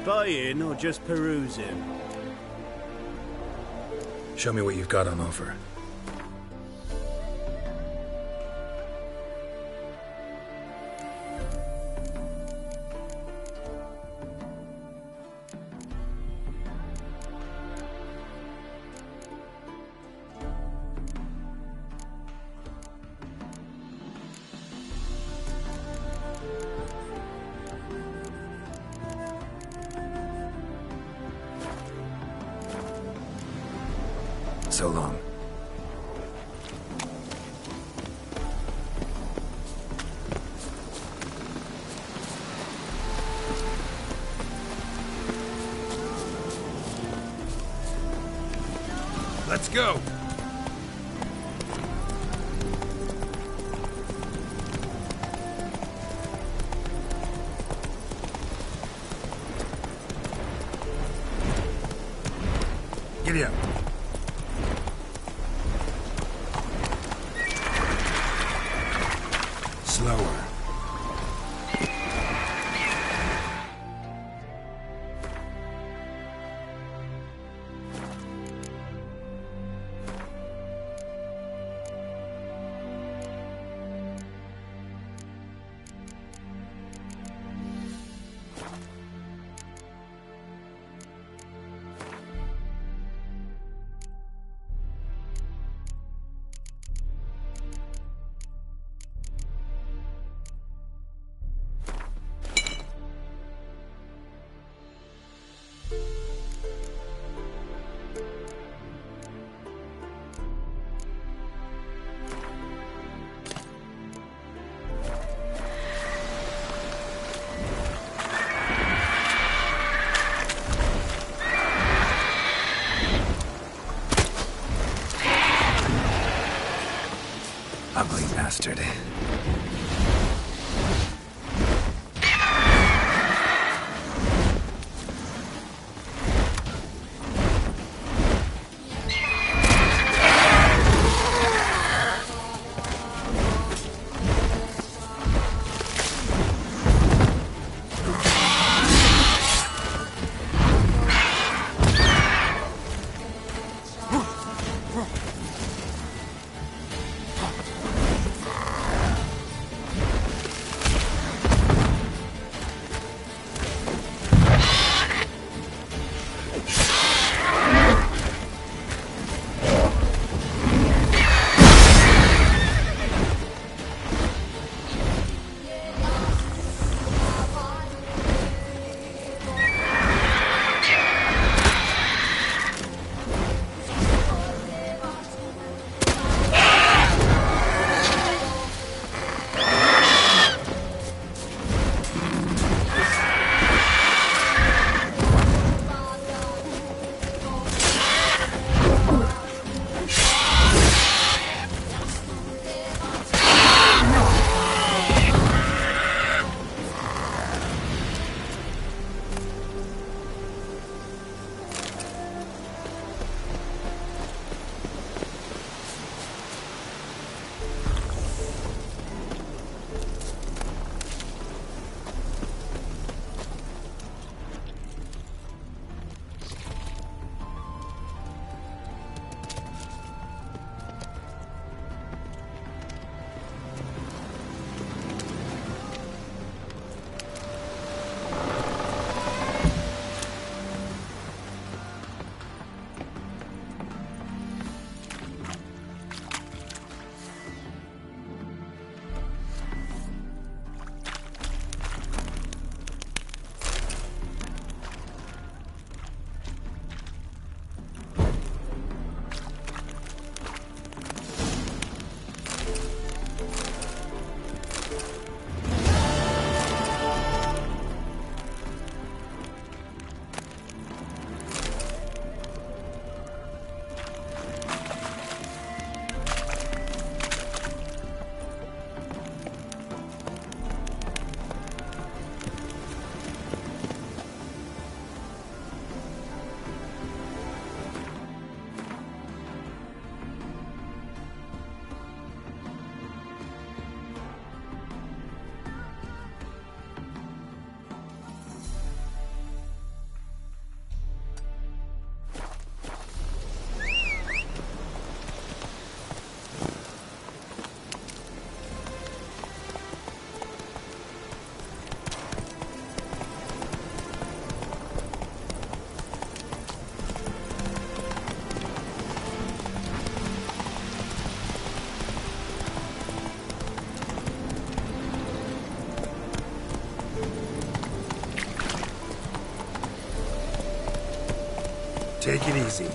Buying or just perusing? Show me what you've got on offer. So long. Let's go! Giddy up. Slower. Take it easy.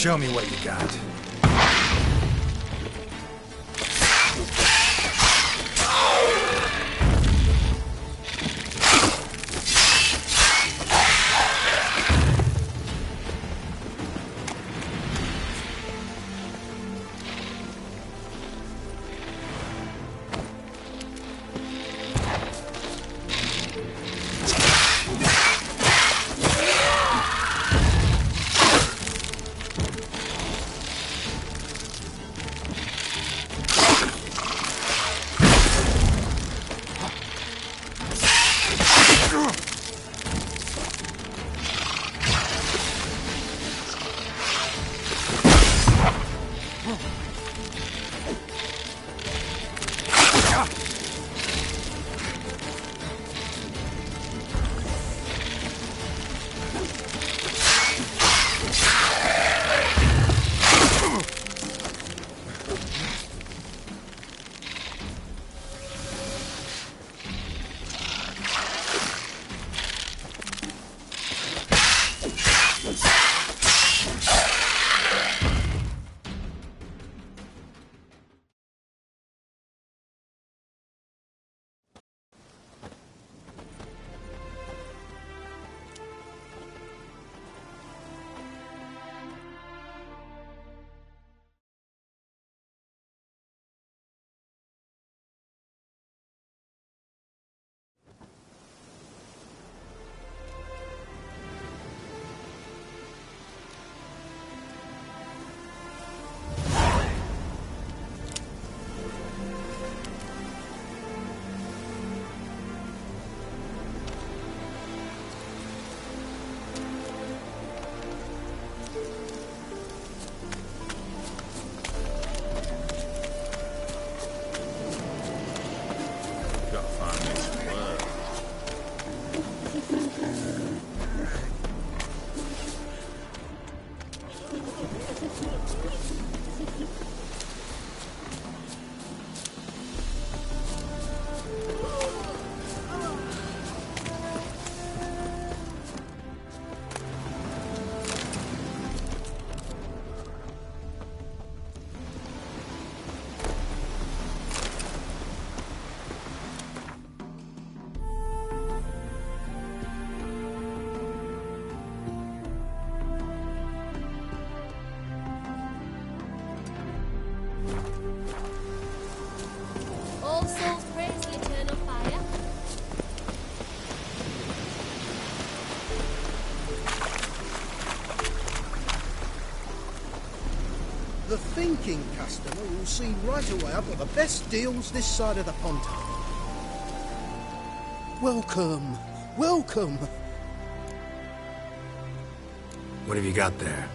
Show me what you got. walk-in customer will see right away I've got the best deals this side of the pond. Welcome, welcome. What have you got there?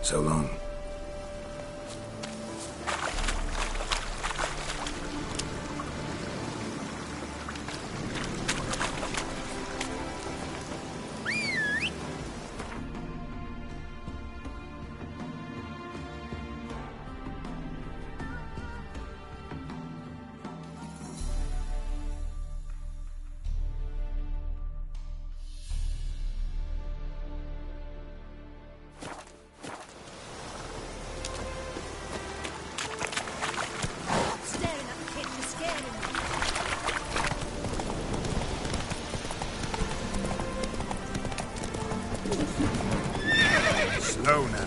So long. Slow now.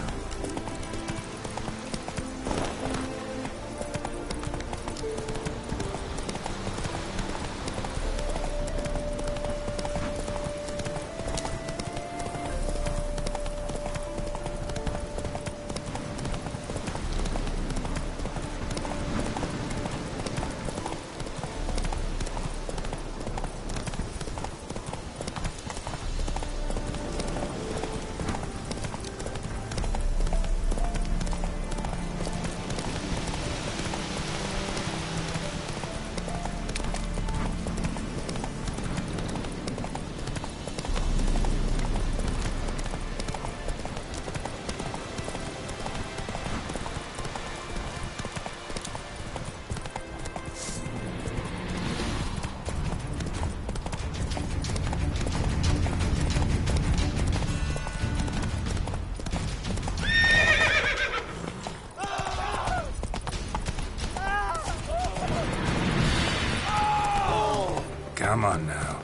Come on now.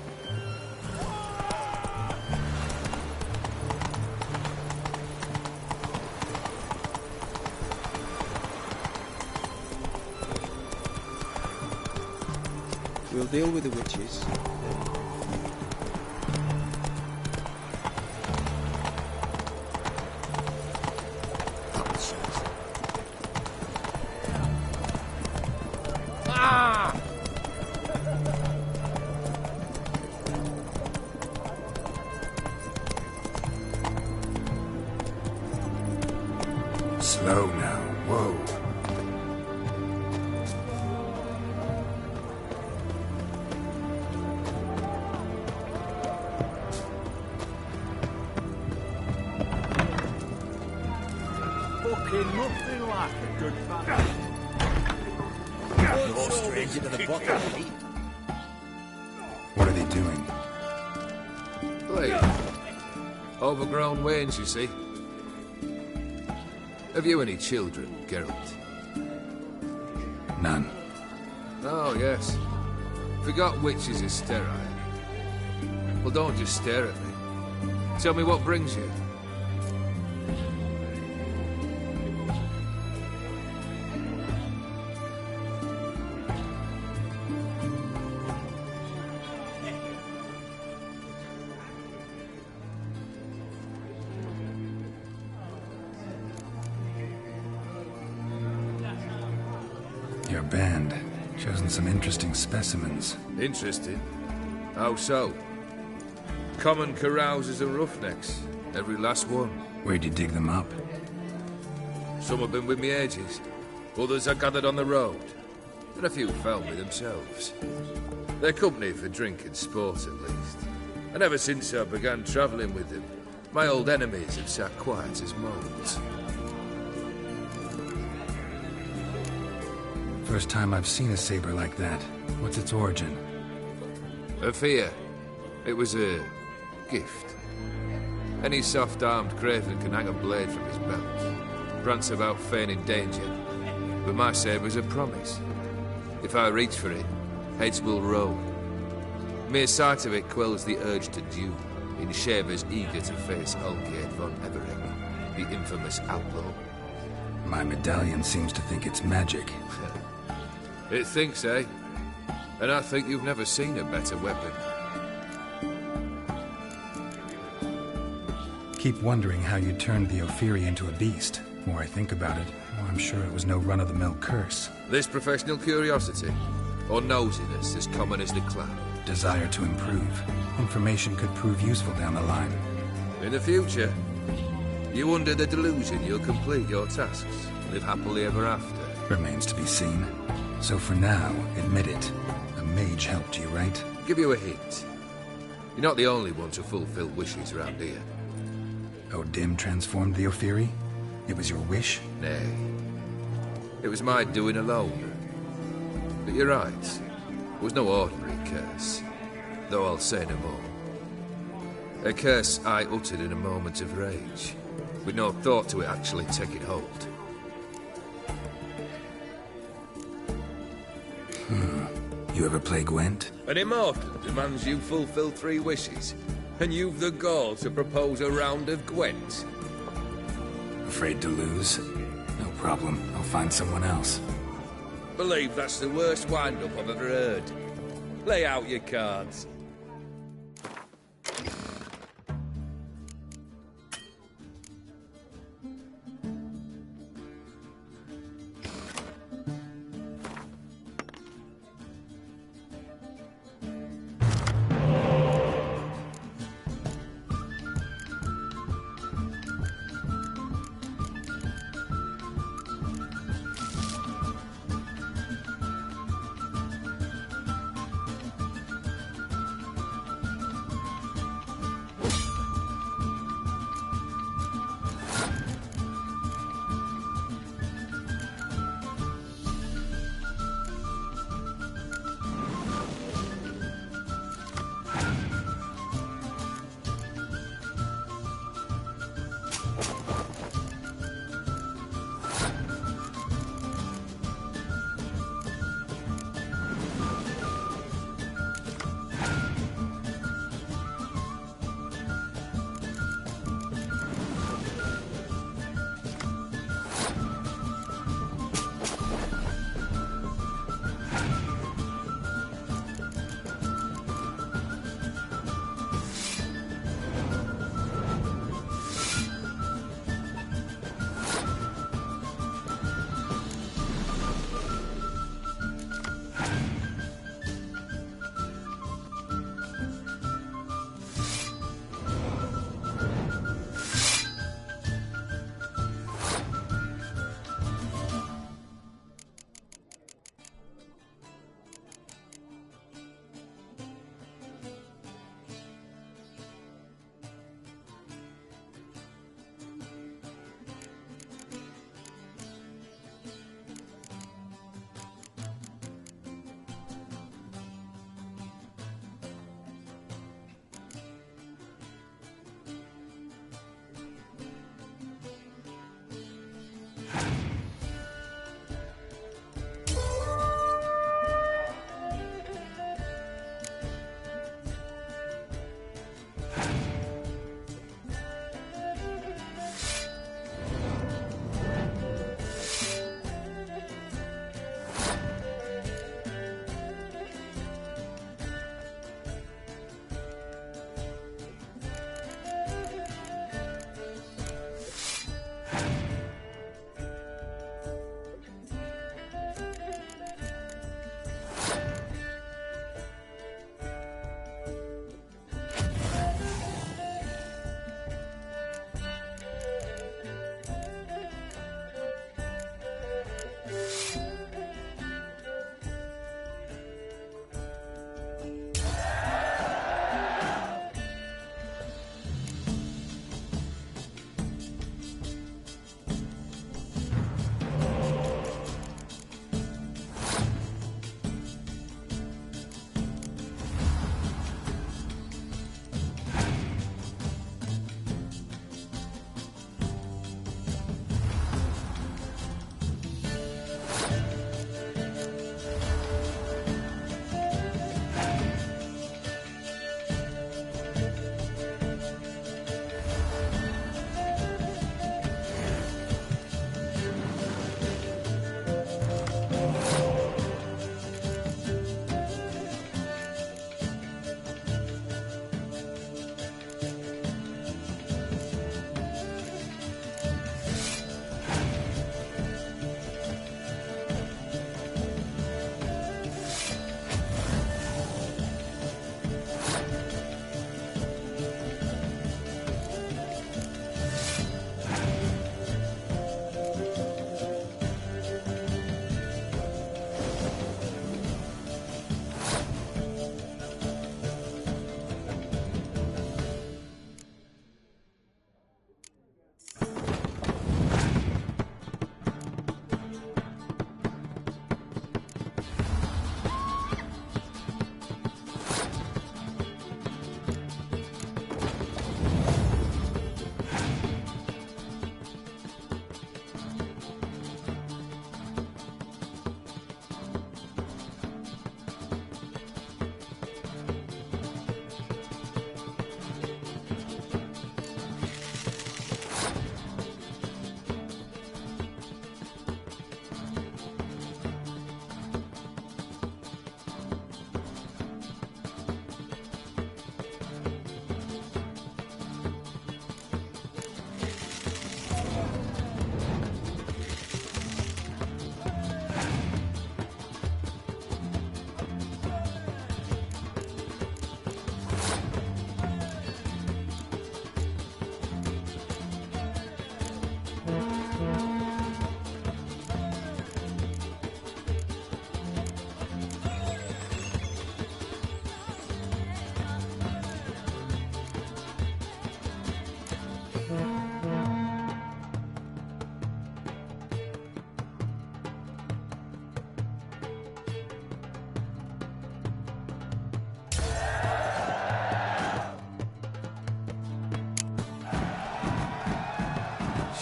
We'll deal with the witches. Slow now. Whoa. Fucking nothing like a good fight. No stranger to the bottom. What are they doing? Play. Overgrown wains, you see. Have you any children, Geralt? None. Oh, yes. Forgot witches is sterile. Well, don't just stare at me. Tell me what brings you. Your band. Chosen some interesting specimens. Interesting. How so? Common carousers and roughnecks. Every last one. Where'd you dig them up? Some have been with me ages. Others I gathered on the road. And a few found me themselves. They're company for drink and sport, at least. And ever since I began travelling with them, my old enemies have sat quiet as moles. First time I've seen a saber like that. What's its origin? A fear. It was a gift. Any soft-armed craven can hang a blade from his belt, prance about feigning danger. But my saber's a promise. If I reach for it, heads will roll. Mere sight of it quells the urge to duel, in shavers eager to face Olgierd von Everett, the infamous outlaw. My medallion seems to think it's magic. It thinks, eh? And I think you've never seen a better weapon. Keep wondering how you turned the Ophiri into a beast. The more I think about it, the more I'm sure it was no run-of-the-mill curse. This professional curiosity, or nosiness as common as the clown? Desire to improve. Information could prove useful down the line. In the future, you under the delusion you'll complete your tasks, live happily ever after. Remains to be seen. So for now, admit it. A mage helped you, right? Give you a hint. You're not the only one to fulfill wishes around here. Odim transformed the Ophiri? It was your wish? Nay. It was my doing alone. But you're right. It was no ordinary curse. Though I'll say no more. A curse I uttered in a moment of rage, with no thought to it actually taking hold. You ever play Gwent? An immortal demands you fulfill 3 wishes, and you've the gall to propose a round of Gwent. Afraid to lose? No problem. I'll find someone else. Believe that's the worst wind-up I've ever heard. Lay out your cards.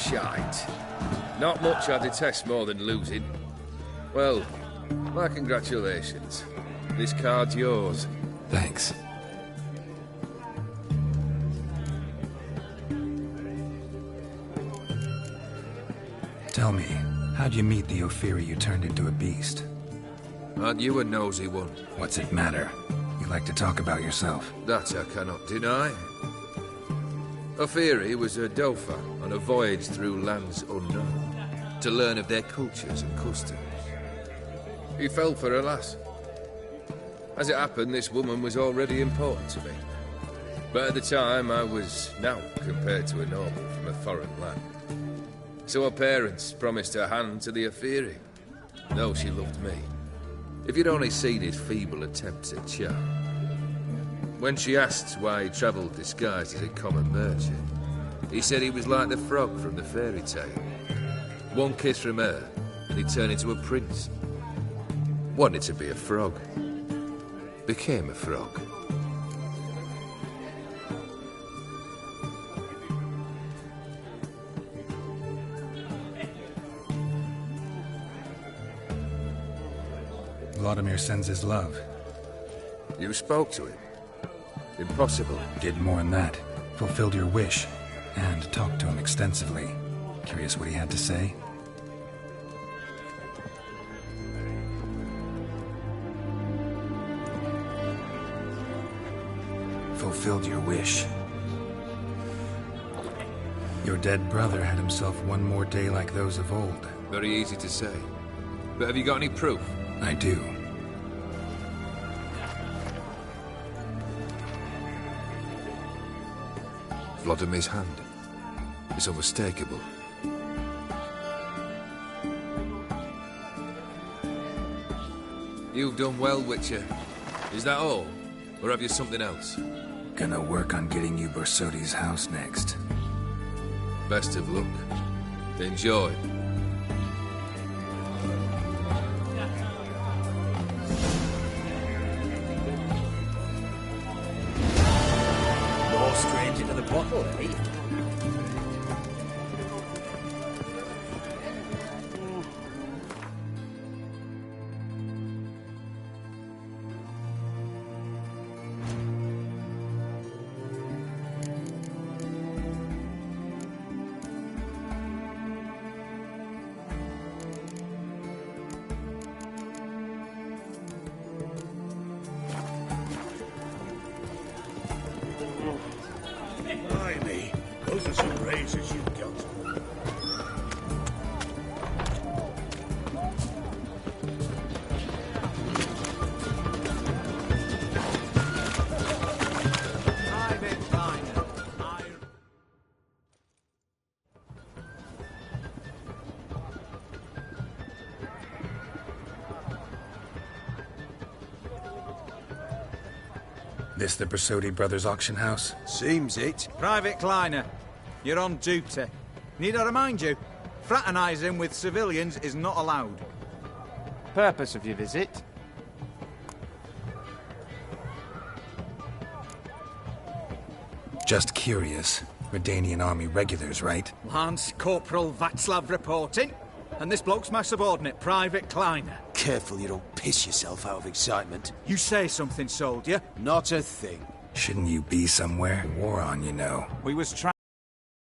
shite. Not much I detest more than losing. Well, my congratulations. This card's yours. Thanks. Tell me, how'd you meet the Ophiri you turned into a beast? Aren't you a nosy one? What's it matter? You like to talk about yourself. That I cannot deny. Ophiri was a Dauphin on a voyage through lands unknown, to learn of their cultures and customs. He fell for a lass. As it happened, this woman was already important to me. But at the time, I was now compared to a noble from a foreign land. So her parents promised her hand to the Ophiri, though she loved me. If you'd only seen his feeble attempts at charm. When she asked why he travelled disguised as a common merchant, he said he was like the frog from the fairy tale. One kiss from her, and he'd turn into a prince. Wanted to be a frog. Became a frog. Vladimir sends his love. You spoke to him. Impossible. Did more than that. Fulfilled your wish. And talked to him extensively. Curious what he had to say? Fulfilled your wish. Your dead brother had himself one more day like those of old. Very easy to say. But have you got any proof? I do. Vladimir's hand. It's unmistakable. You've done well, Witcher. Is that all? Or have you something else? Gonna work on getting you Borsodi's house next. Best of luck. Enjoy. No stranger to the bottle, eh? Blimey, those are some razors you've got. This the Borsodi Brothers auction house? Seems it. Private Kleiner, you're on duty. Need I remind you, fraternising with civilians is not allowed. Purpose of your visit? Just curious. Redanian army regulars, right? Lance Corporal Václav reporting. And this bloke's my subordinate, Private Kleiner. Careful you don't piss yourself out of excitement. You say something, soldier. Not a thing. Shouldn't you be somewhere? War on, you know. We was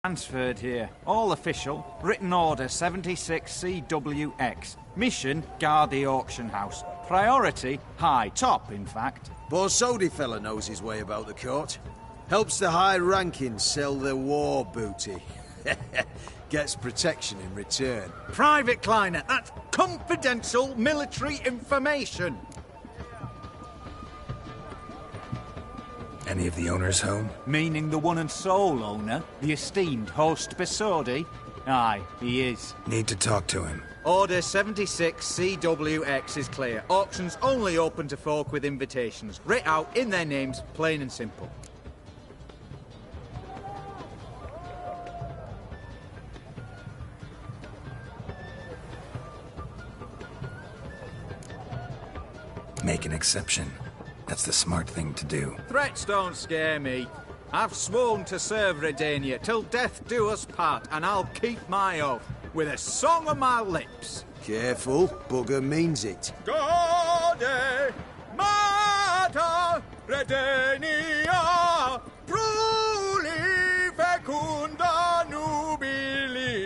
transferred here. All official. Written order 76CWX. Mission, guard the auction house. Priority, high. Top, in fact. Borsodi fella knows his way about the court. Helps the high rankings sell their war booty. Gets protection in return. Private Kleiner, that's confidential military information. Any of the owners home? Meaning the one and sole owner, the esteemed host Borsodi? Aye, he is. Need to talk to him. Order 76CWX is clear. Auctions only open to folk with invitations. Writ out in their names, plain and simple. Make an exception. That's the smart thing to do. Threats don't scare me. I've sworn to serve Redania till death do us part, and I'll keep my oath with a song on my lips. Careful, bugger means it. Gode Mater Redania Pruli Fecunda Nubili.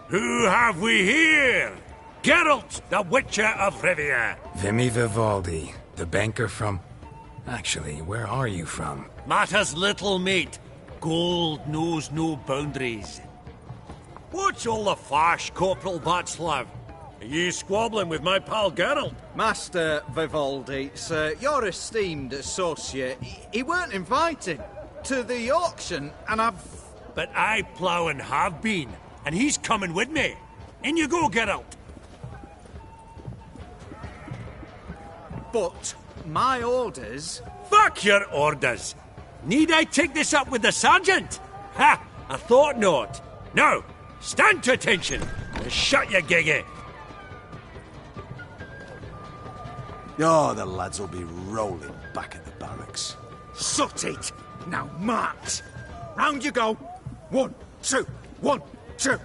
Who have we here? Geralt, the Witcher of Rivia. Vimy Vivaldi, the banker from... Actually, where are you from? Matters little, mate. Gold knows no boundaries. What's all the fash, Corporal Václav? Are you squabbling with my pal Geralt? Master Vivaldi, sir, your esteemed associate, he weren't invited to the auction, and I've... But I plough and have been, and he's coming with me. In you go, Geralt. But my orders... Fuck your orders! Need I take this up with the sergeant? Ha! I thought not. Now, stand to attention and shut your giggy. Oh, the lads will be rolling back at the barracks. Sut it! Now march! Round you go! 1, 2, 1, 2!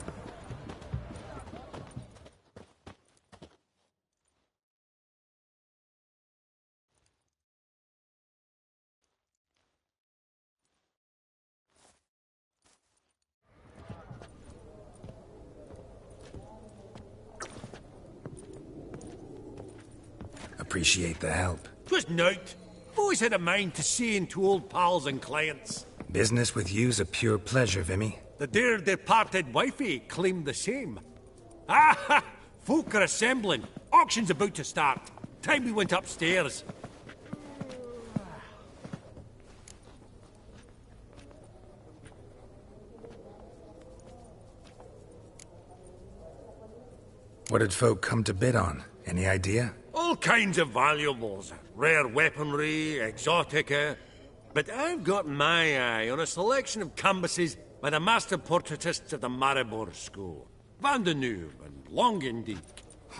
Appreciate the help. 'Twas nowt. I've always had a mind to see into old pals and clients. Business with you's a pure pleasure, Vimy. The dear departed wifey claimed the same. Ah ha! Folk are assembling. Auction's about to start. Time we went upstairs. What did folk come to bid on? Any idea? All kinds of valuables. Rare weaponry, exotica. But I've got my eye on a selection of canvases by the master portraitists of the Maribor School. Van de Neuve and Longendijk.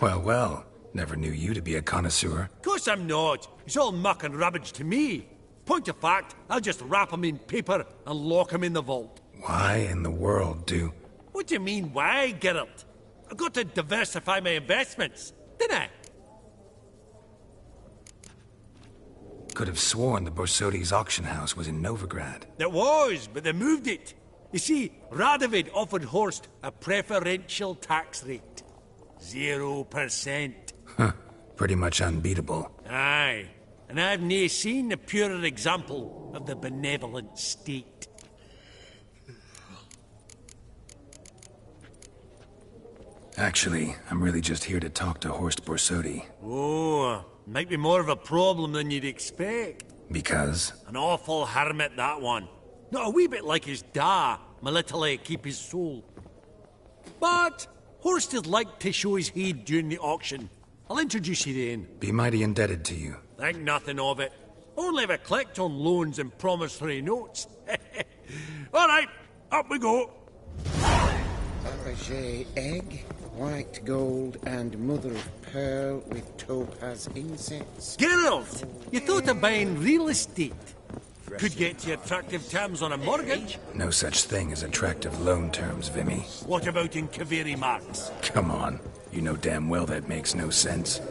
Well, well. Never knew you to be a connoisseur. Of course I'm not. It's all muck and rubbish to me. Point of fact, I'll just wrap 'em in paper and lock 'em in the vault. Why in the world do... What do you mean, why, Geralt? I've got to diversify my investments, didn't I? Could have sworn the Borsodi's auction house was in Novigrad. It was, but they moved it. You see, Radovid offered Horst a preferential tax rate. 0%. Huh. Pretty much unbeatable. Aye. And I've nae seen a purer example of the benevolent state. Actually, I'm really just here to talk to Horst Borsodi. Oh, might be more of a problem than you'd expect. Because? An awful hermit, that one. Not a wee bit like his da, my little keep his soul. But Horst is like to show his head during the auction. I'll introduce you then. Be mighty indebted to you. Think nothing of it. Only ever collect on loans and promissory notes. All right, up we go. Fabergé egg, white gold, and mother of pearl with topaz incense. Geralt, you thought of buying real estate. Could get you attractive terms on a mortgage. No such thing as attractive loan terms, Vimy. What about in Kaveri marks? Come on. You know damn well that makes no sense.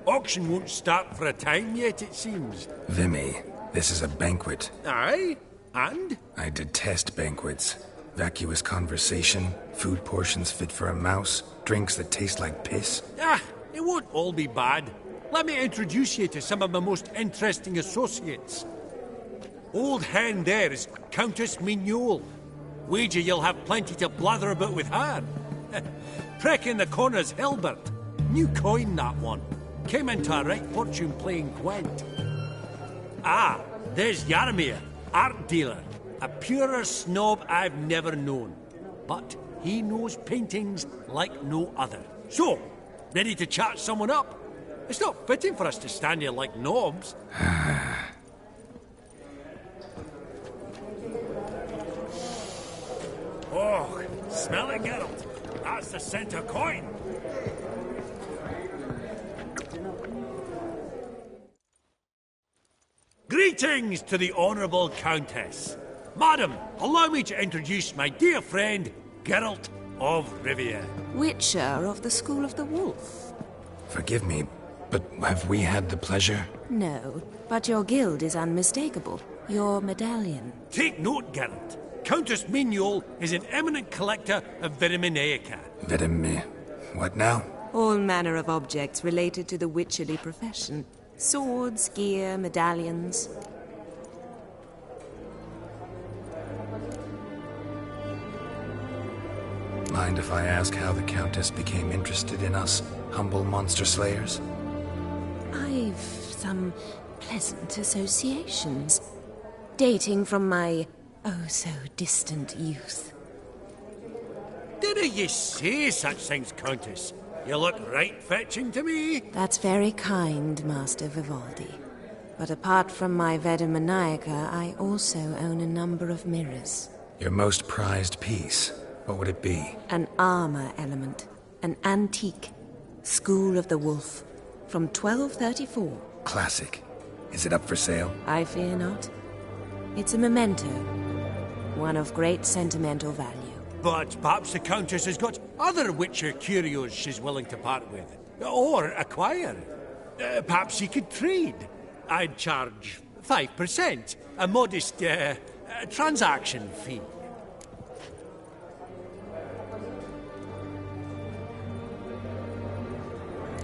Auction won't start for a time yet, it seems. Vimy, this is a banquet. Aye? And? I detest banquets. Vacuous conversation, food portions fit for a mouse, drinks that taste like piss. Ah, it won't all be bad. Let me introduce you to some of my most interesting associates. Old hen there is Countess Mignol. Wager you'll have plenty to blather about with her. Prick in the corner's Hilbert. New coin, that one. Came into a right fortune playing Gwent. Ah, there's Yarmir, art dealer. A purer snob I've never known. But he knows paintings like no other. So, ready to chat someone up? It's not fitting for us to stand here like knobs. Oh, smell it, Geralt. That That's the centre coin. Greetings to the Honourable Countess. Madam, allow me to introduce my dear friend, Geralt of Rivia. Witcher of the School of the Wolf. Forgive me, but have we had the pleasure? No, but your guild is unmistakable. Your medallion. Take note, Geralt. Countess Mignoul is an eminent collector of Vitaminaica. What now? All manner of objects related to the witcherly profession. Swords, gear, medallions. Mind if I ask how the Countess became interested in us, humble monster slayers? I've some pleasant associations, dating from my oh-so-distant youth. Didn't you say such things, Countess? You look right fetching to me. That's very kind, Master Vivaldi. But apart from my Vitaminaica, I also own a number of mirrors. Your most prized piece, what would it be? An armor element. An antique. School of the Wolf. From 1234. Classic. Is it up for sale? I fear not. It's a memento. One of great sentimental value. But perhaps the Countess has got other Witcher curios she's willing to part with. Or acquire. Perhaps she could trade. I'd charge 5%. A modest, transaction fee.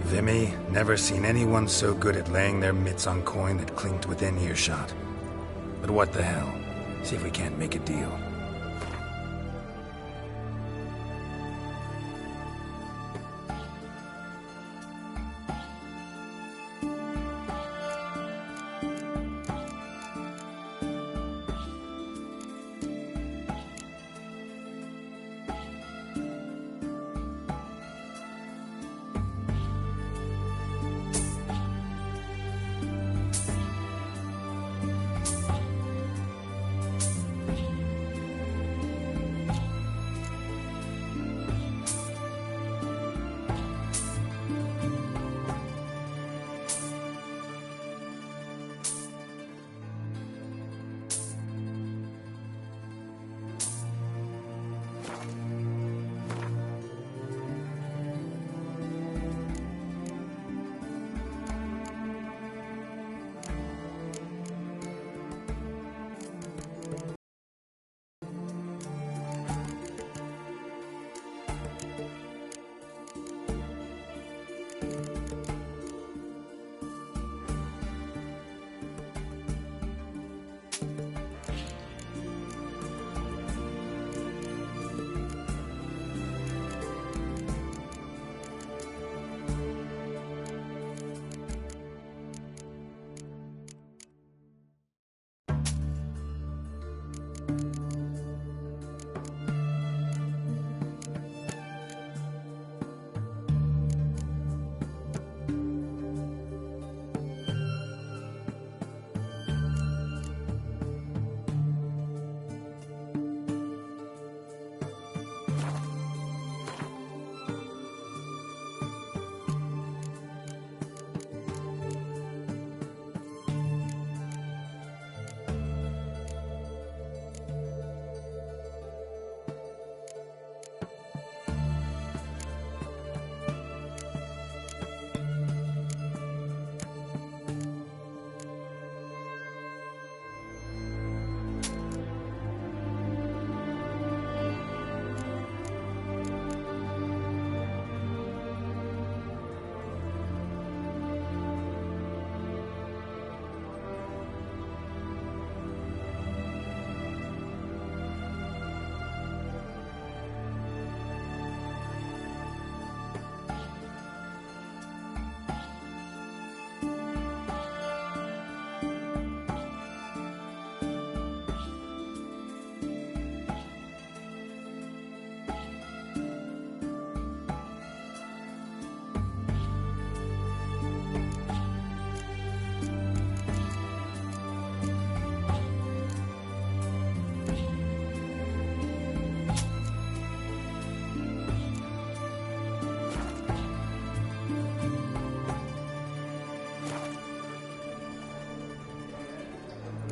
Vimy, never seen anyone so good at laying their mitts on coin that clinked within earshot. But what the hell? See if we can't make a deal.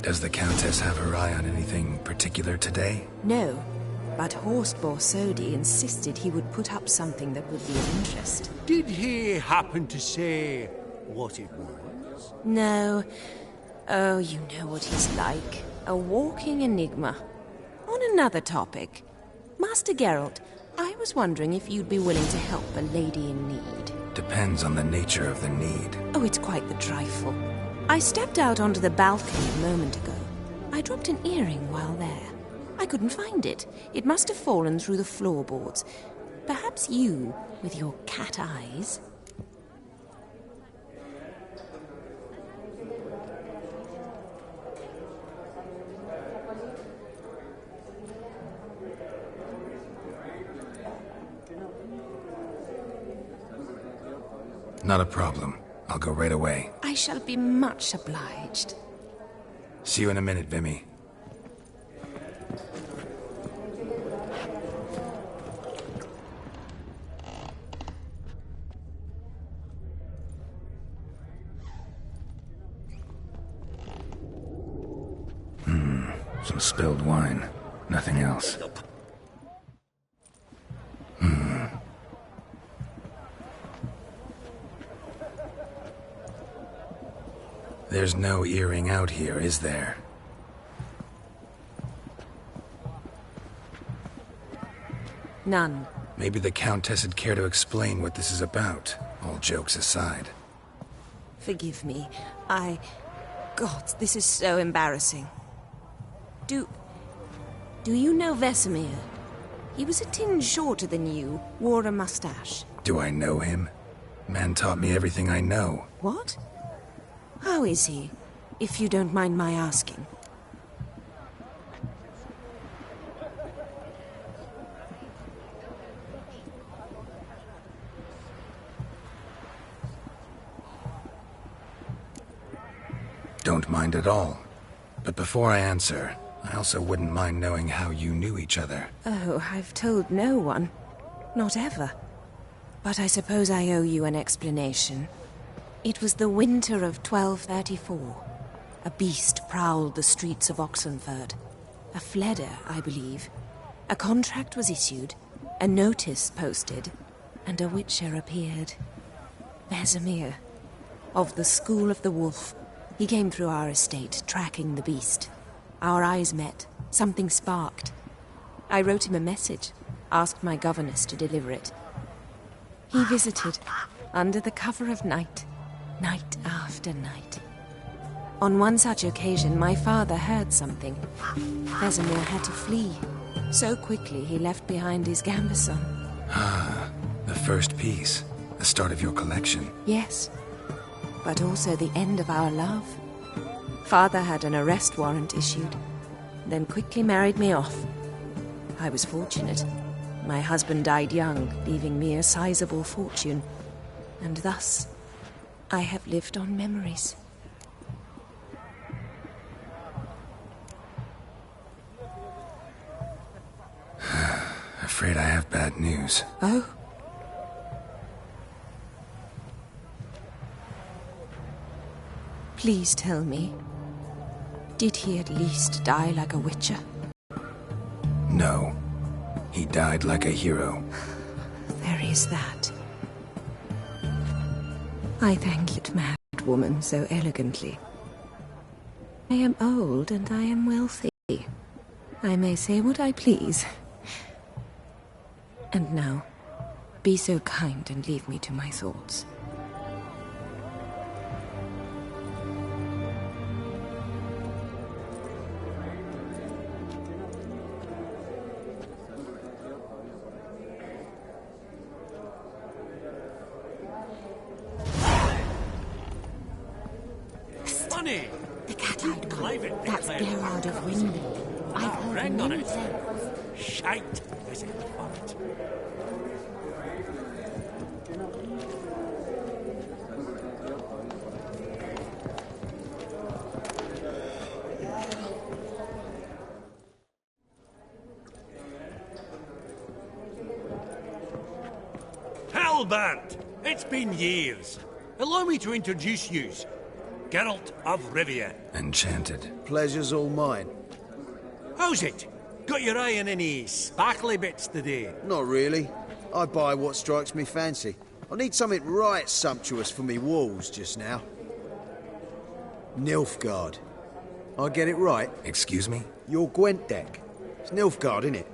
Does the Countess have her eye on anything particular today? No, but Horst Borsodi insisted he would put up something that would be of interest. Did he happen to say what it was? No. Oh, you know what he's like. A walking enigma. On another topic, Master Geralt, I was wondering if you'd be willing to help a lady in need. Depends on the nature of the need. Oh, it's quite the trifle. I stepped out onto the balcony a moment ago. I dropped an earring while there. I couldn't find it. It must have fallen through the floorboards. Perhaps you, with your cat eyes... Not a problem. I'll go right away. I shall be much obliged. See you in a minute, Vimy. Some spilled wine. Nothing else. There's no earring out here, is there? None. Maybe the Countess would care to explain what this is about, all jokes aside. Forgive me. God, this is so embarrassing. Do you know Vesemir? He was a tinge shorter than you, wore a mustache. Do I know him? Man taught me everything I know. What? How is he, if you don't mind my asking? Don't mind at all. But before I answer, I also wouldn't mind knowing how you knew each other. Oh, I've told no one. Not ever. But I suppose I owe you an explanation. It was the winter of 1234. A beast prowled the streets of Oxenford. A fledder, I believe. A contract was issued, a notice posted, and a witcher appeared. Vesemir, of the School of the Wolf. He came through our estate, tracking the beast. Our eyes met. Something sparked. I wrote him a message, asked my governess to deliver it. He visited, under the cover of night, night after night. On one such occasion, my father heard something. Vesemir had to flee. So quickly, he left behind his gambeson. Ah, the first piece. The start of your collection. Yes, but also the end of our love. Father had an arrest warrant issued, then quickly married me off. I was fortunate. My husband died young, leaving me a sizable fortune. And thus, I have lived on memories. Afraid I have bad news. Oh? Please tell me, did he at least die like a witcher? No. He died like a hero. There is that. I thank it, mad woman, so elegantly. I am old and I am wealthy. I may say what I please. And now, be so kind and leave me to my thoughts. Funny! The cat-eyed Clive one. it, That's declare. Gerard of Windley. I've heard Ring on many it. things. Shite, is it, Fart? Hellbent! It's been years. Allow me to introduce yous. Geralt of Rivia. Enchanted. Pleasure's all mine. How's it? Got your eye on any sparkly bits today? Not really. I buy what strikes me fancy. I need something right sumptuous for me walls just now. Nilfgaard. I get it right? Excuse me? Your Gwent deck. It's Nilfgaard, innit?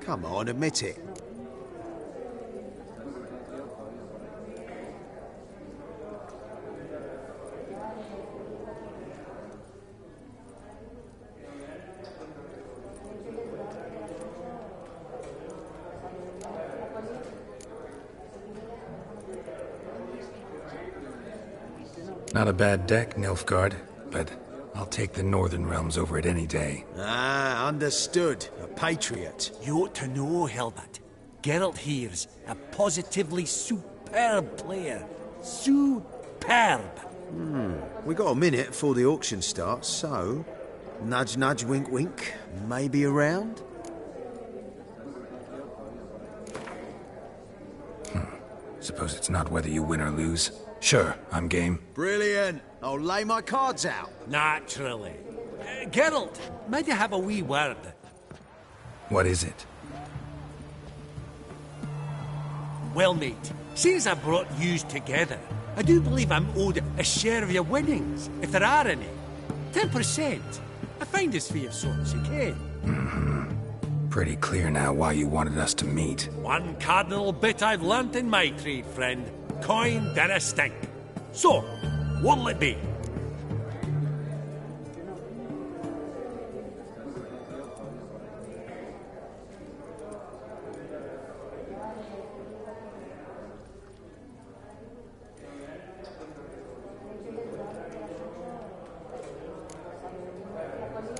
Come on, admit it. Not a bad deck, Nilfgaard, but I'll take the Northern Realms over it any day. Ah, understood. A patriot. You ought to know, Hilbert. Geralt here's a positively superb player. Superb. We got a minute before the auction starts, so... Nudge, nudge, wink, wink. Maybe around? Suppose it's not whether you win or lose. Sure, I'm game. Brilliant. I'll lay my cards out. Naturally. Geralt, might I have a wee word? What is it? Well, mate, since I brought yous together, I do believe I'm owed a share of your winnings, if there are any. 10%. I find this for your sorts, okay? Pretty clear now why you wanted us to meet. One cardinal bit I've learnt in my trade, friend. Coin dinna stink. So, what'll it be?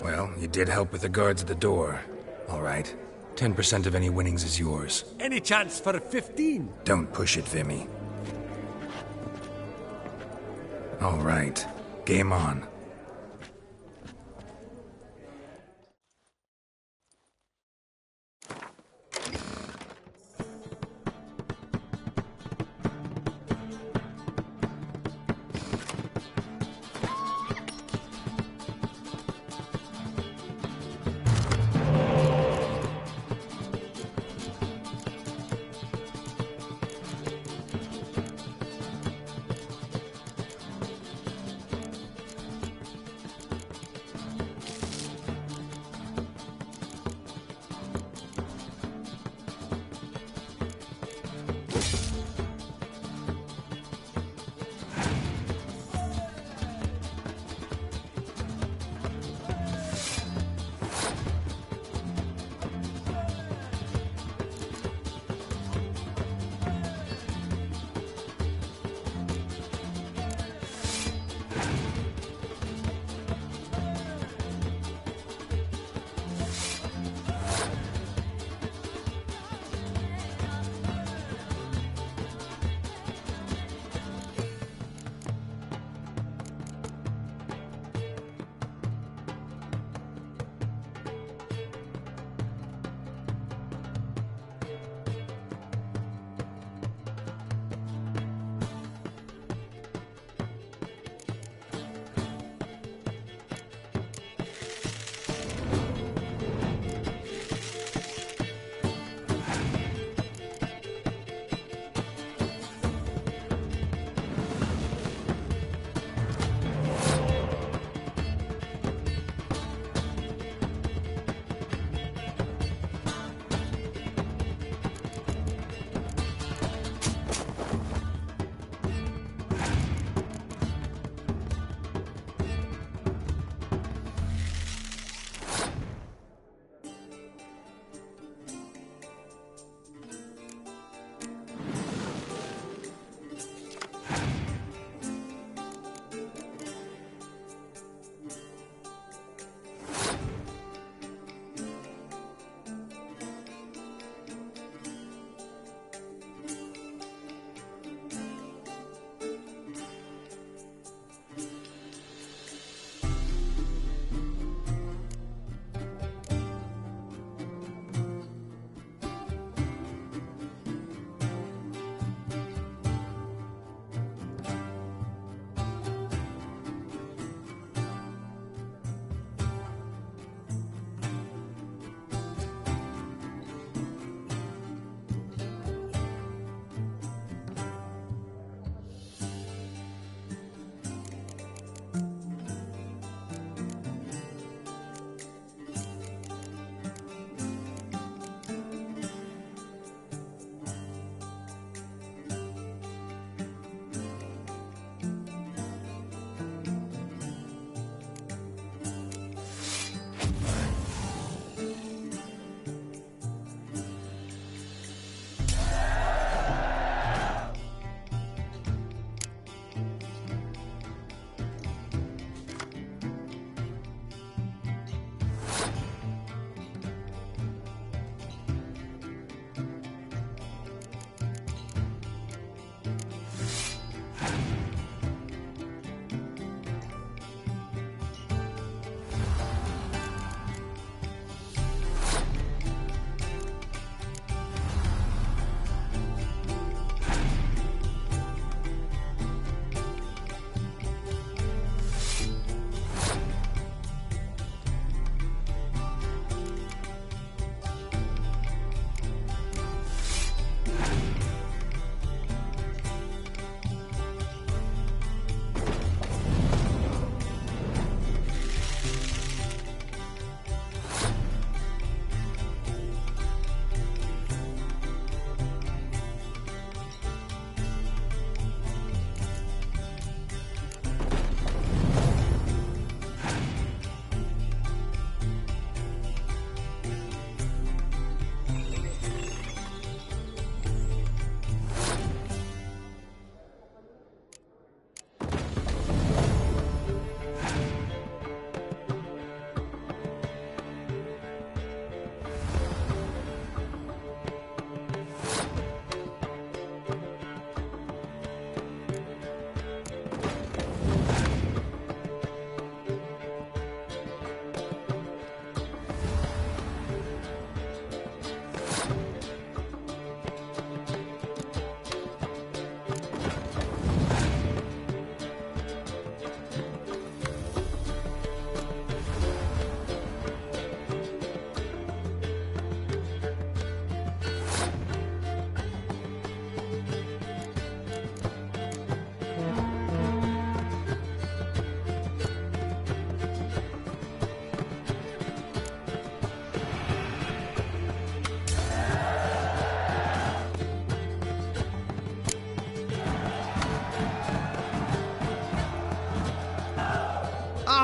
Well, you did help with the guards at the door. All right. 10% of any winnings is yours. Any chance for a 15? Don't push it, Vimy. All right. Game on.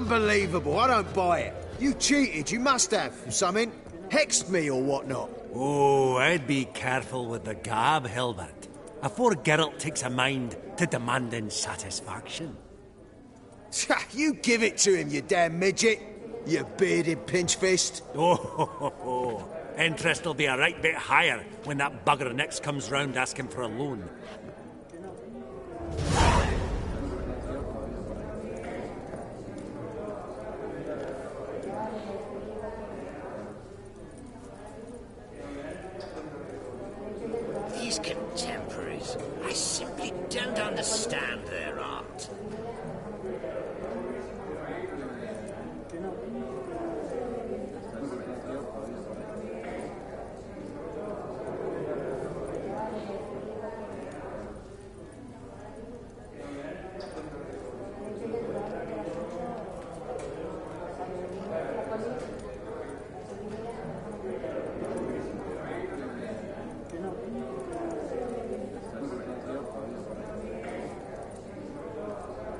Unbelievable, I don't buy it. You cheated, you must have. Something. Hexed me or whatnot. Oh, I'd be careful with the gab, Hilbert. Afore Geralt takes a mind to demanding satisfaction. You give it to him, you damn midget. You bearded pinchfist. Oh, interest will be a right bit higher when that bugger next comes round asking for a loan. These contemporaries, I simply don't understand their art.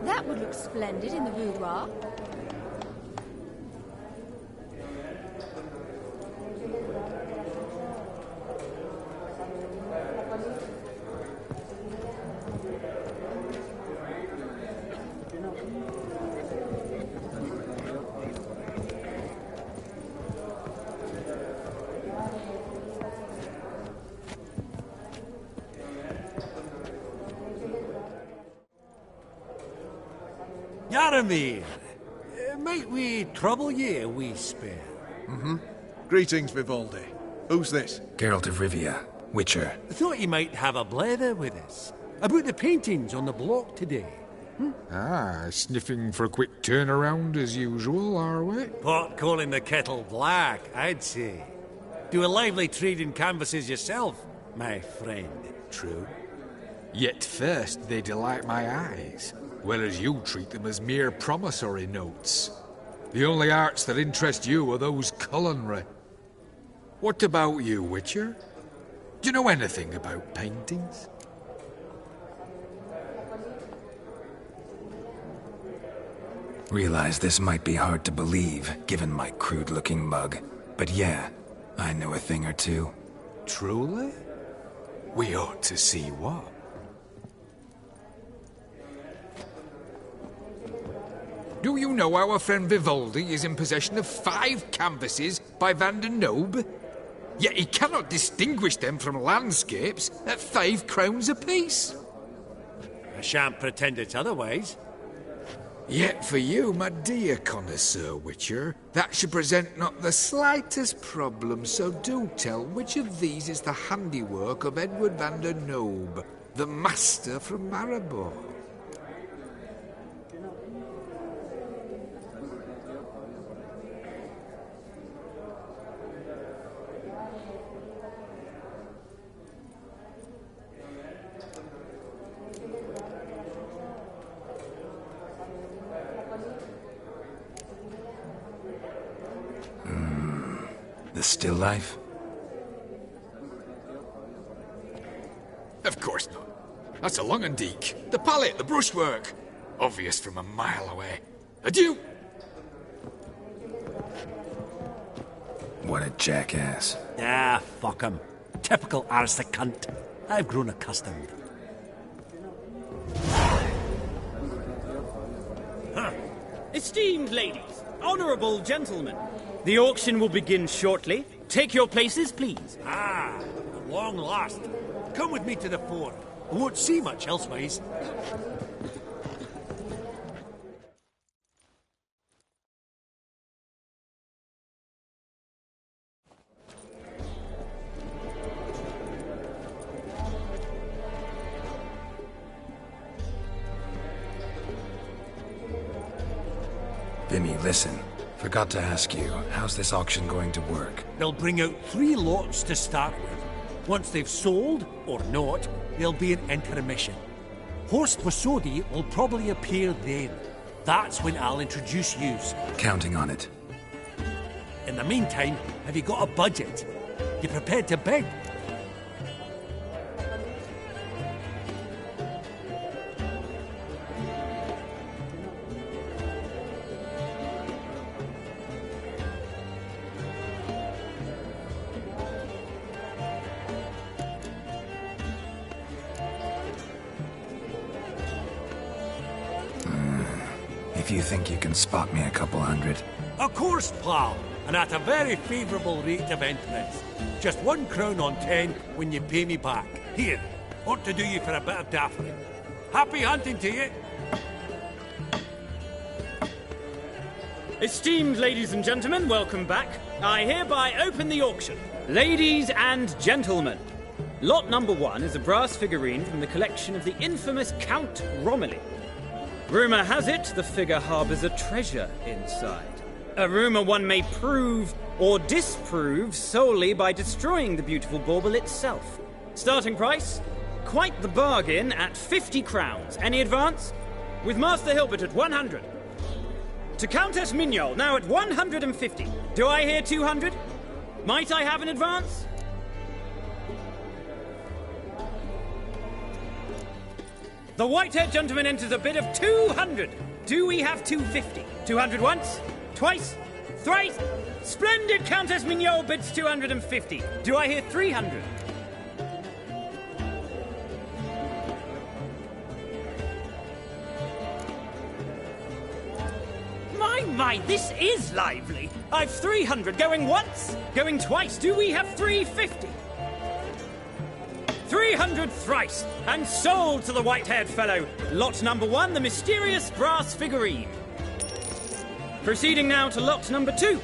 That would look splendid in the boudoir. Yaramir, might we trouble ye a wee spell? Greetings, Vivaldi. Who's this? Geralt of Rivia, Witcher. I thought you might have a blether with us. About the paintings on the block today. Ah, sniffing for a quick turnaround as usual, are we? Pot calling the kettle black, I'd say. Do a lively trade in canvases yourself, my friend. True. Yet first they delight my eyes, whereas you treat them as mere promissory notes. The only arts that interest you are those culinary. What about you, Witcher? Do you know anything about paintings? Realize this might be hard to believe, given my crude-looking mug. But yeah, I know a thing or two. Truly? We ought to see what. Do you know our friend Vivaldi is in possession of 5 canvases by Van der Nobe? Yet he cannot distinguish them from landscapes at 5 crowns apiece. I shan't pretend it's otherwise. Yet for you, my dear connoisseur Witcher, that should present not the slightest problem, so do tell which of these is the handiwork of Edward van der Nobe, the master from Maribor. The still life? Of course not. That's a Longendeek. The palette, the brushwork. Obvious from a mile away. Adieu! What a jackass. Ah, fuck him. Typical arse cunt. I've grown accustomed. Esteemed ladies, honourable gentlemen, the auction will begin shortly. Take your places, please. Ah, at long last. Come with me to the fort. I won't see much elsewise. Vimy, listen. Forgot to ask you, how's this auction going to work? They'll bring out 3 lots to start with. Once they've sold, or not, there'll be an intermission. Horst Posodi will probably appear then. That's when I'll introduce yous. Counting on it. In the meantime, have you got a budget? You prepared to bid? if you think you can spot me a couple hundred. Of course, pal, and at a very favourable rate of interest. Just 1 crown on 10 when you pay me back. Here, ought to do you for a bit of daffering. Happy hunting to you. Esteemed ladies and gentlemen, welcome back. I hereby open the auction. Ladies and gentlemen, lot number 1 is a brass figurine from the collection of the infamous Count Romilly. Rumour has it the figure harbours a treasure inside. A rumour one may prove or disprove solely by destroying the beautiful bauble itself. Starting price? Quite the bargain at 50 crowns. Any advance? With Master Hilbert at 100. To Countess Mignol, now at 150. Do I hear 200? Might I have an advance? The white-haired gentleman enters a bid of 200. Do we have 250? 200 once? Twice? Thrice? Splendid! Countess Mignol bids 250. Do I hear 300? My, this is lively. I've 300 going once, going twice. Do we have 350? 300 thrice, and sold to the white-haired fellow. Lot number 1, the mysterious brass figurine. Proceeding now to lot number 2.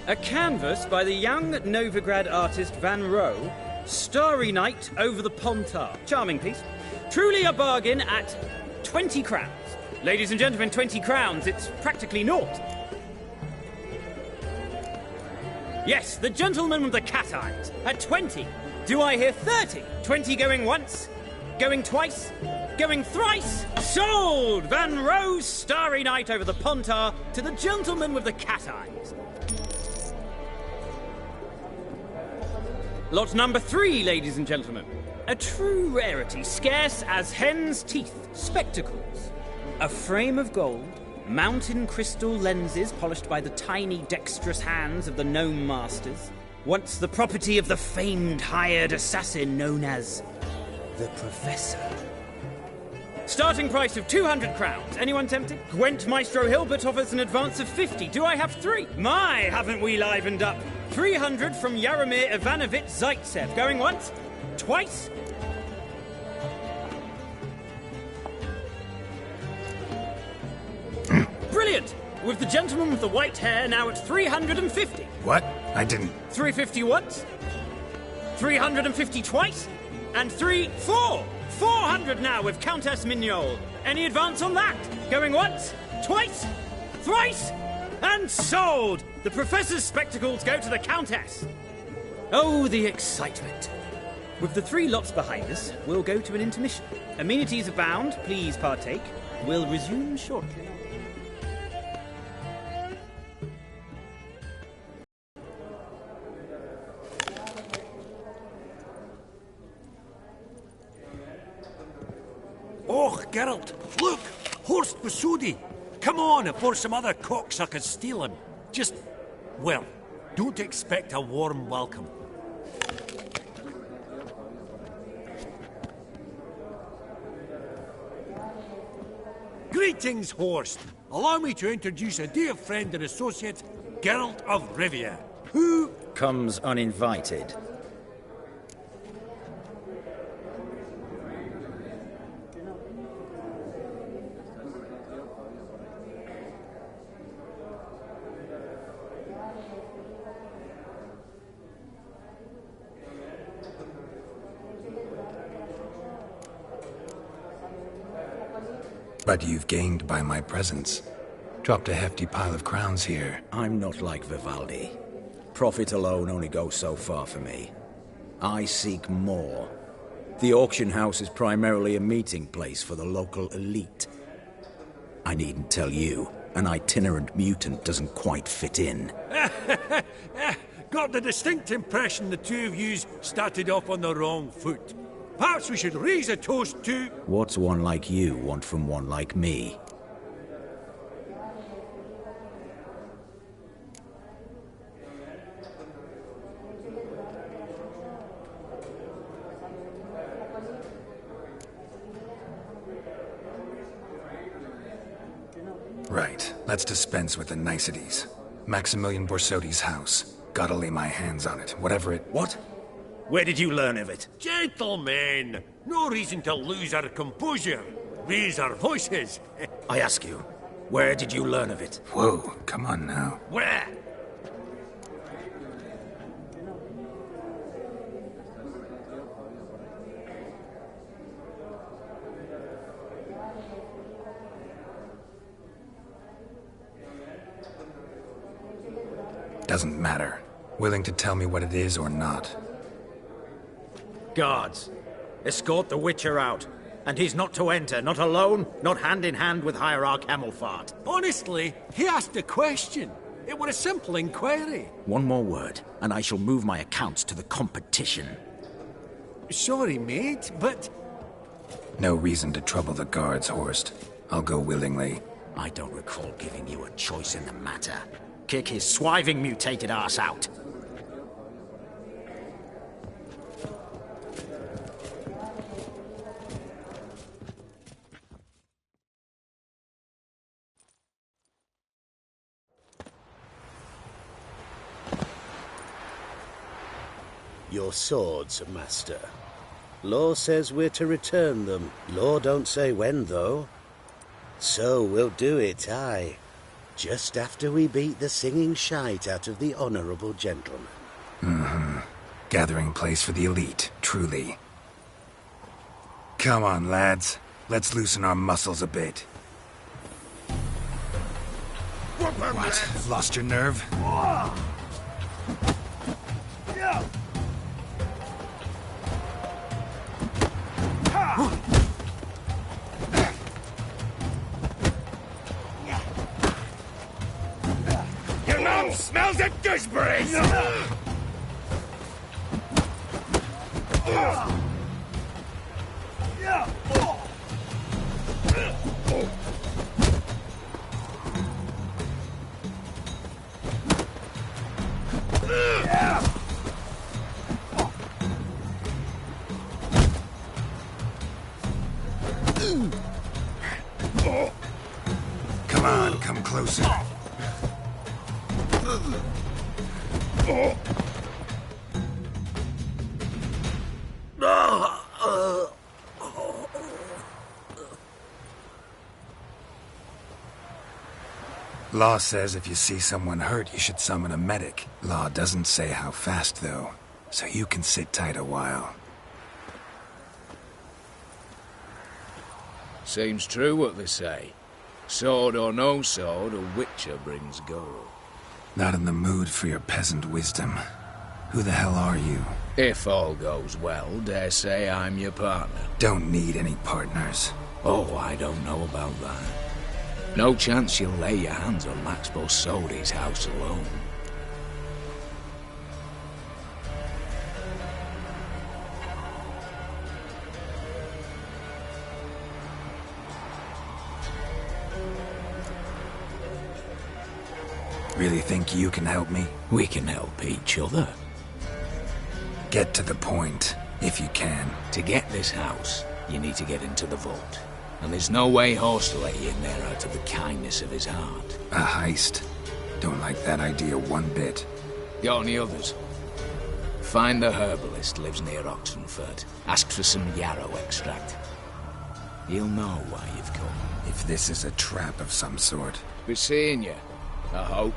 A canvas by the young Novigrad artist Van Rohe, Starry Night over the Pontar. Charming piece. Truly a bargain at 20 crowns. Ladies and gentlemen, 20 crowns, it's practically naught. Yes, the gentleman with the cat eyes, at 20. Do I hear 30? 20 going once, going twice, going thrice. Sold! Van Rohe's Starry Night over the Pontar to the gentleman with the cat eyes. Lot number 3, ladies and gentlemen. A true rarity, scarce as hen's teeth. Spectacles. A frame of gold, mountain crystal lenses polished by the tiny, dexterous hands of the gnome masters, once the property of the famed hired assassin known as the Professor. Starting price of 200 crowns. Anyone tempted? Gwent Maestro Hilbert offers an advance of 50. Do I have 3? My, haven't we livened up? 300 from Yaromir Ivanovich Zaitsev. Going once? Twice? Brilliant! With the gentleman with the white hair now at 350. What? I didn't... 350 once, 350 twice, and 400 now with Countess Mignol. Any advance on that? Going once, twice, thrice, and sold! The Professor's spectacles go to the Countess. Oh, the excitement. With the 3 lots behind us, we'll go to an intermission. Amenities abound, please partake. We'll resume shortly. Oh, Geralt, look! Horst Busudi! Come on, before some other cocksuckers steal him. Just, well, don't expect a warm welcome. Greetings, Horst. Allow me to introduce a dear friend and associate, Geralt of Rivia, who... comes uninvited. But you've gained by my presence. Dropped a hefty pile of crowns here. I'm not like Vivaldi. Profit alone only goes so far for me. I seek more. The auction house is primarily a meeting place for the local elite. I needn't tell you, an itinerant mutant doesn't quite fit in. Got the distinct impression the two of yous started off on the wrong foot. Perhaps we should raise a toast to... What's one like you want from one like me? Right. Let's dispense with the niceties. Maximilian Borsodi's house. Gotta lay my hands on it, whatever it... What? Where did you learn of it? Gentlemen, no reason to lose our composure. Raise our voices. I ask you, where did you learn of it? Whoa, come on now. Where? Doesn't matter. Willing to tell me what it is or not. Guards, escort the Witcher out. And he's not to enter, not alone, not hand in hand with Hierarch Hamelfart. Honestly, he asked a question. It were a simple inquiry. One more word, and I shall move my accounts to the competition. Sorry, mate, but... No reason to trouble the guards, Horst. I'll go willingly. I don't recall giving you a choice in the matter. Kick his swiving mutated ass out. Your swords, Master. Law says we're to return them. Law don't say when, though. So we'll do it, aye. Just after we beat the singing shite out of the honourable gentleman. Mm-hmm. Gathering place for the elite, truly. Come on, lads. Let's loosen our muscles a bit. What? Lost your nerve? Your mom smells of gooseberries! Come on, come closer. Law says if you see someone hurt, you should summon a medic. Law doesn't say how fast, though, so you can sit tight a while. Seems true what they say. Sword or no sword, a witcher brings gold. Not in the mood for your peasant wisdom. Who the hell are you? If all goes well, dare say I'm your partner. Don't need any partners. Oh, I don't know about that. No chance you'll lay your hands on Max Borsodi's house alone. Really think you can help me? We can help each other. Get to the point, if you can. To get this house, you need to get into the vault. And there's no way Horst will let you in there out of the kindness of his heart. A heist? Don't like that idea one bit. Got any others? Find the herbalist lives near Oxenfurt. Ask for some yarrow extract. He'll know why you've come. If this is a trap of some sort. Be seeing you, I hope.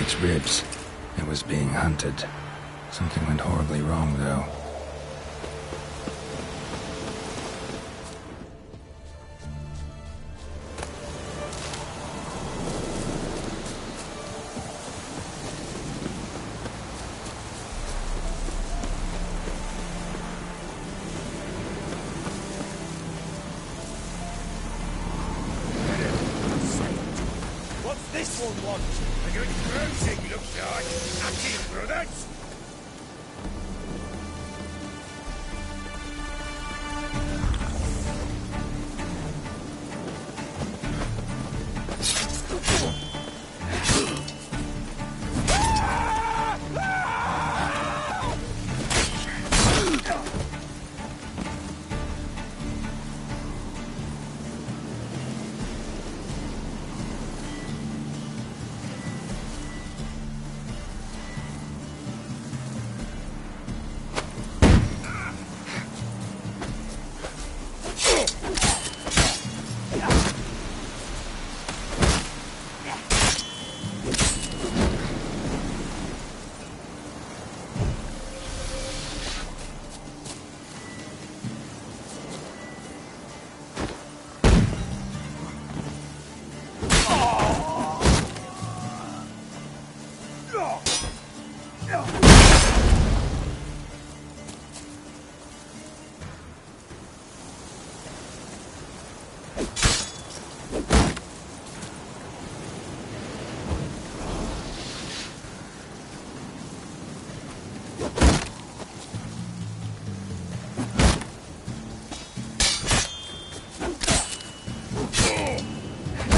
snake's ribs. It was being hunted. Something went horribly wrong, though. What's this one want? A good cruising, looks like. Active brothers?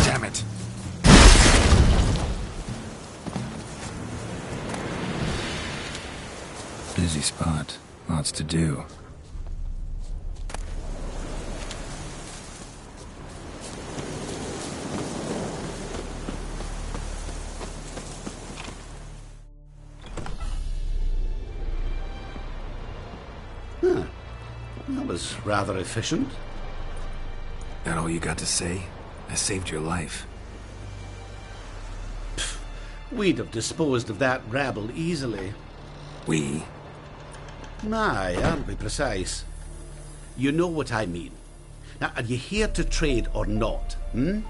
Damn it! Busy spot. Lots to do. Huh. That was rather efficient. That all you got to say? I saved your life. We'd have disposed of that rabble easily. We? Aye, I'll be precise. You know what I mean. Now, are you here to trade or not, hmm?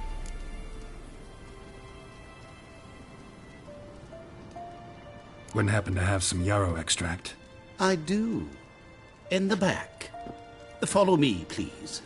Wouldn't happen to have some yarrow extract. I do. In the back. Follow me, please.